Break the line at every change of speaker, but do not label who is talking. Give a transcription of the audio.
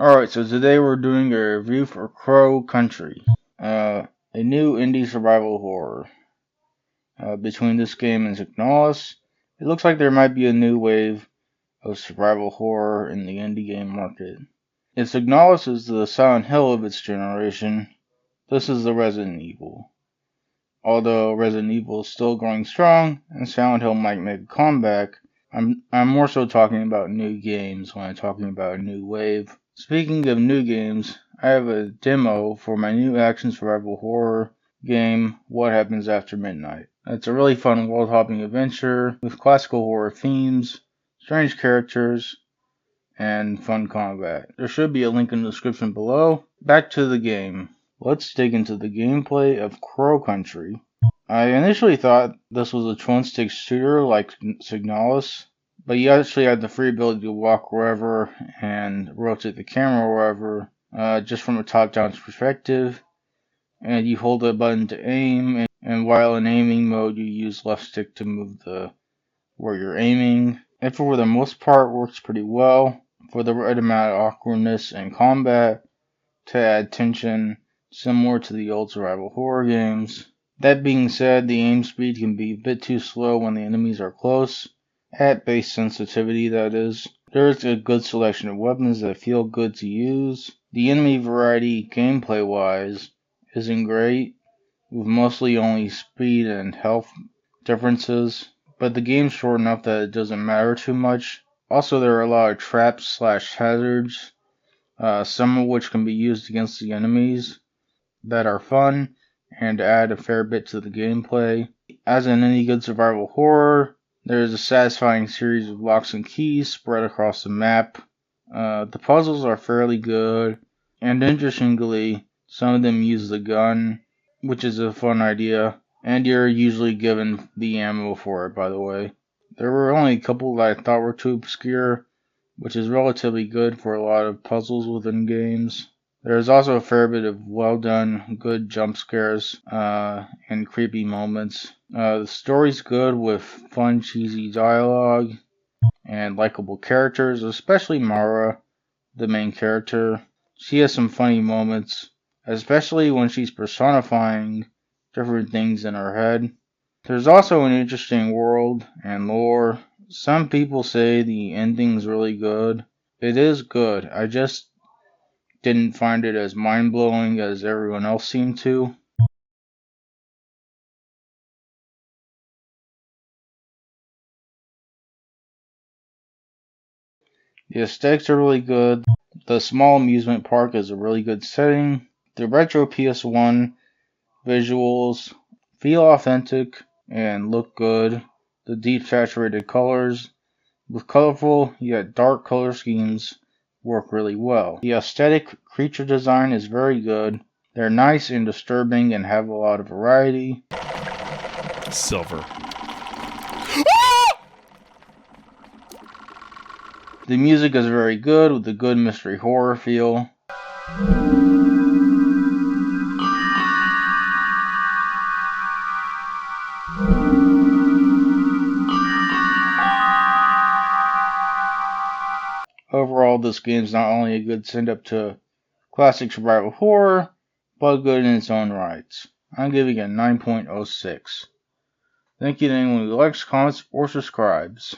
Alright, so today we're doing a review for Crow Country, a new indie survival horror. Between this game and Signalis, it looks like there might be a new wave of survival horror in the indie game market. If Signalis is the Silent Hill of its generation, this is the Resident Evil. Although Resident Evil is still going strong, and Silent Hill might make a comeback, I'm more so talking about new games when I'm talking about a new wave. Speaking of new games, I have a demo for my new action survival horror game, What Happens After Midnight. It's a really fun world-hopping adventure with classical horror themes, strange characters, and fun combat. There should be a link in the description below. Back to the game. Let's dig into the gameplay of Crow Country. I initially thought this was a twin-stick shooter like Signalis, but you actually have the free ability to walk wherever and rotate the camera wherever, just from a top-down perspective. And you hold the button to aim, and while in aiming mode, you use left stick to move where you're aiming. And for the most part, works pretty well for the right amount of awkwardness and combat to add tension, similar to the old survival horror games. That being said, the aim speed can be a bit too slow when the enemies are close, at base sensitivity that is. There is a good selection of weapons that feel good to use. The enemy variety gameplay wise isn't great, with mostly only speed and health differences, but the game's short enough that it doesn't matter too much. Also, there are a lot of traps / hazards, some of which can be used against the enemies, that are fun and add a fair bit to the gameplay. As in any good survival horror, there is a satisfying series of locks and keys spread across the map. The puzzles are fairly good, and interestingly, some of them use the gun, which is a fun idea, and you're usually given the ammo for it, by the way. There were only a couple that I thought were too obscure, which is relatively good for a lot of puzzles within games. There is also a fair bit of well done, good jump scares, and creepy moments. The story's good with fun, cheesy dialogue and likable characters, especially Mara, the main character. She has some funny moments, especially when she's personifying different things in her head. There's also an interesting world and lore. Some people say the ending's really good. It is good. I just didn't find it as mind-blowing as everyone else seemed to. The aesthetics are really good. The small amusement park is a really good setting. The retro PS1 visuals feel authentic and look good. The deep saturated colors with colorful yet dark color schemes work really well. The aesthetic creature design is very good. They're nice and disturbing and have a lot of variety.
Silver.
The music is very good with a good mystery horror feel. Overall, this game's not only a good send-up to classic survival horror, but good in its own rights. I'm giving it a 9.06. Thank you to anyone who likes, comments, or subscribes.